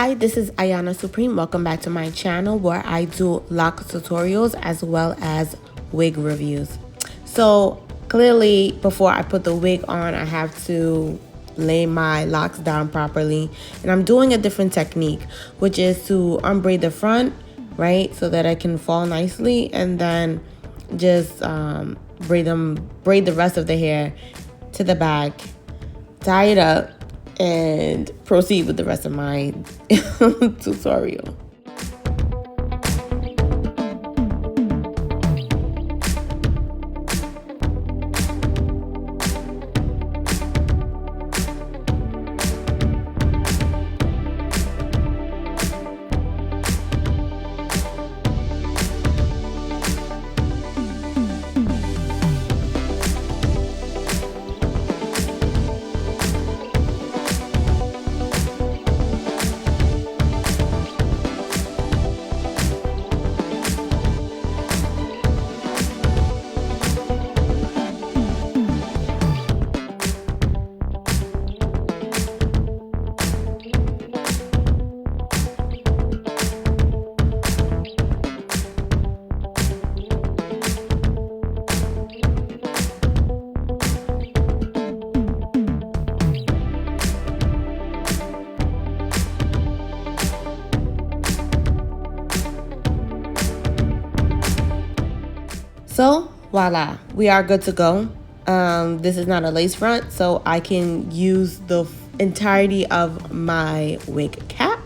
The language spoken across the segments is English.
Hi, this is Ayana Supreme. Welcome back to my channel where I do lock tutorials as well as wig reviews. So clearly before I put the wig on, I have to lay my locks down properly. And I'm doing a different technique, which is to unbraid the front, right? So that I can fall nicely, and then just braid the rest of the hair to the back, tie it up, and proceed with the rest of my tutorial. So voila, we are good to go. This is not a lace front, so I can use the entirety of my wig cap.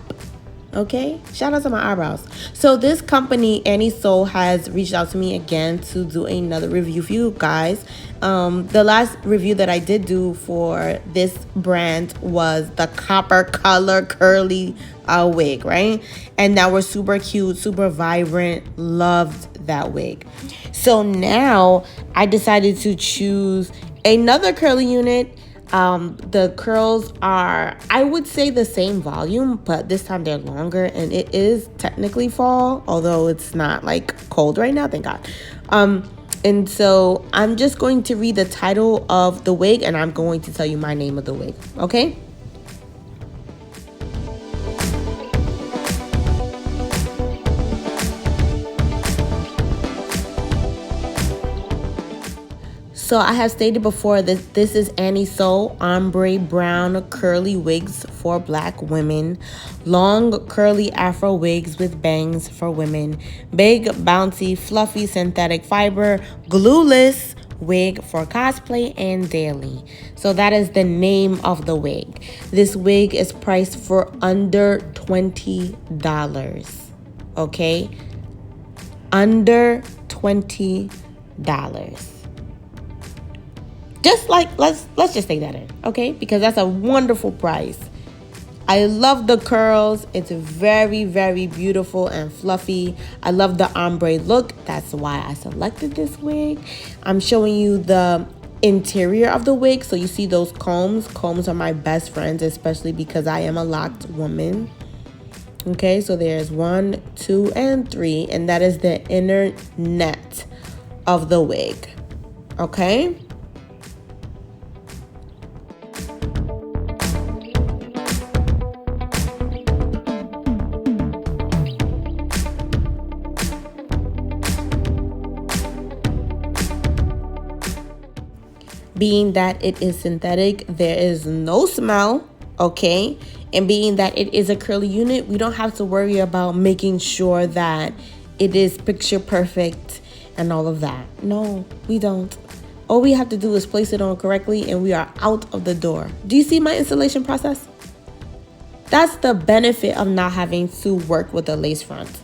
Okay, shout out to my eyebrows. So this company, ANNISOUL, has reached out to me again to do another review for you guys. The last review that I did do for this brand was the copper color curly wig, right? And that was super cute, super vibrant. Loved that wig. So now I decided to choose another curly unit. The curls are, I would say, the same volume, but this time they're longer, and it is technically fall, although it's not like cold right now, thank God. And so I'm just going to read the title of the wig, and I'm going to tell you my name of the wig, okay? So I have stated before that this is ANNISOUL Ombre Brown Curly Wigs for Black Women. Long curly Afro wigs with bangs for women. Big, bouncy, fluffy synthetic fiber, glueless wig for cosplay and daily. So that is the name of the wig. This wig is priced for under $20. Okay? Under $20. Just like, let's just say that in, okay? Because that's a wonderful price. I love the curls. It's very, very beautiful and fluffy. I love the ombre look. That's why I selected this wig. I'm showing you the interior of the wig. So you see those combs. Combs are my best friends, especially because I am a locked woman. Okay, so there's 1, 2, and 3. And that is the inner net of the wig. Okay? Being that it is synthetic, there is no smell, okay? And being that it is a curly unit, we don't have to worry about making sure that it is picture perfect and all of that. No, we don't. All we have to do is place it on correctly and we are out of the door. Do you see my installation process? That's the benefit of not having to work with a lace front.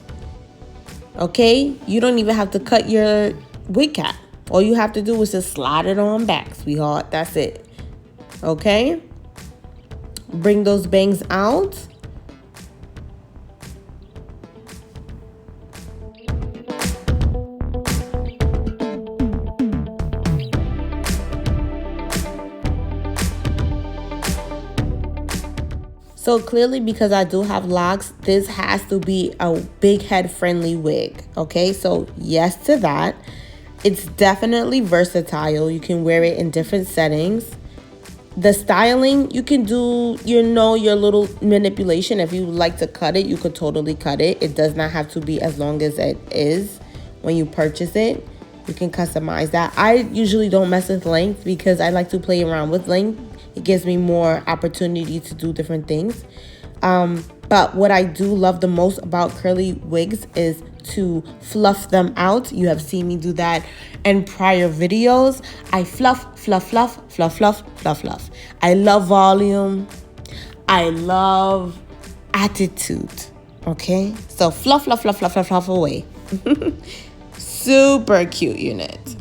Okay? You don't even have to cut your wig cap. All you have to do is just slide it on back, sweetheart. That's it. Okay? Bring those bangs out. So clearly, because I do have locks, this has to be a big head friendly wig. Okay? So yes to that. It's definitely versatile. You can wear it in different settings. The styling, you can do, you know, your little manipulation. If you like to cut it, you could totally cut it. It does not have to be as long as it is when you purchase it. You can customize that. I usually don't mess with length because I like to play around with length. It gives me more opportunity to do different things. But what I do love the most about curly wigs is to fluff them out. You have seen me do that in prior videos. I fluff, fluff, fluff, fluff, fluff, fluff, fluff. I love volume. I love attitude. Okay? So fluff, fluff, fluff, fluff, fluff, fluff away. Super cute unit.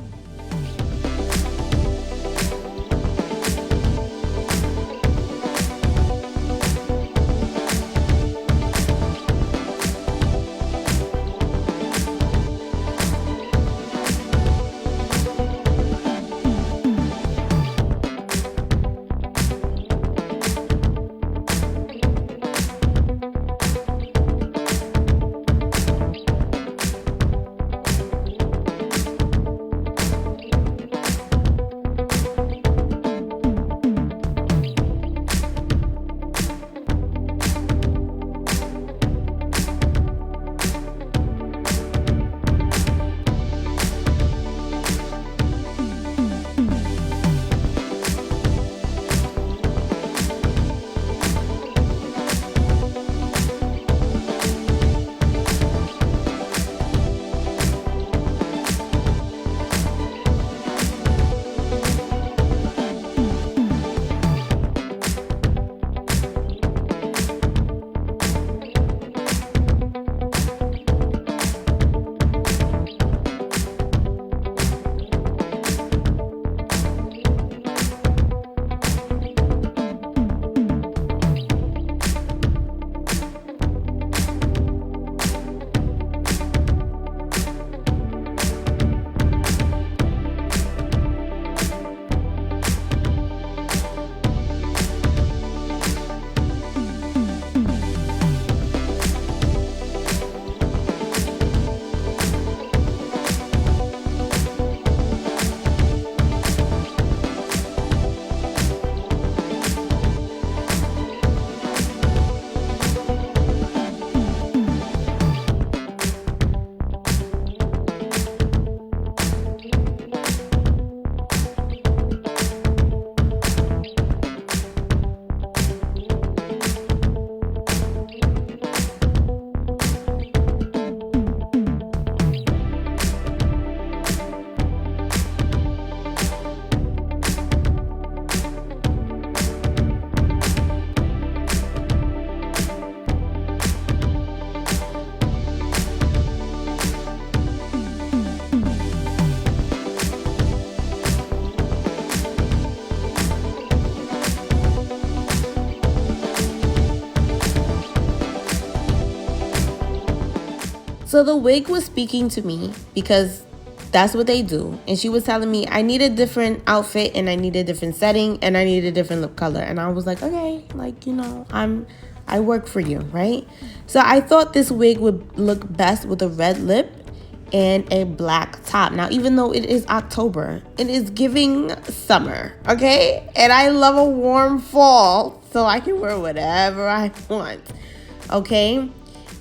So the wig was speaking to me because that's what they do. And she was telling me I need a different outfit and I need a different setting and I need a different lip color. And I was like, okay, like, you know, I work for you, right? So I thought this wig would look best with a red lip and a black top. Now, even though it is October, it is giving summer, okay? And I love a warm fall, so I can wear whatever I want, okay?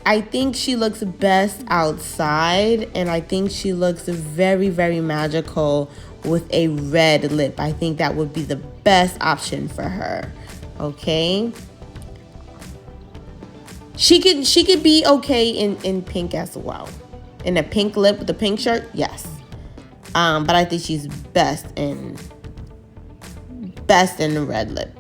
I think she looks best outside, and I think she looks very, very magical with a red lip. I think that would be the best option for her, okay? She could be okay in pink as well. In a pink lip with a pink shirt, yes. But I think she's best in the red lip.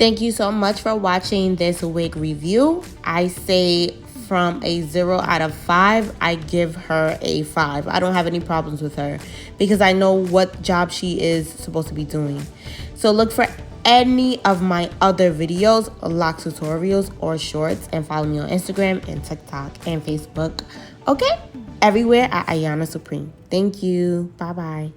Thank you so much for watching this wig review. I say from a 0 out of 5, I give her a 5. I don't have any problems with her because I know what job she is supposed to be doing. So look for any of my other videos, lock tutorials or shorts, and follow me on Instagram and TikTok and Facebook. Okay? Everywhere at Ayana Supreme. Thank you. Bye-bye.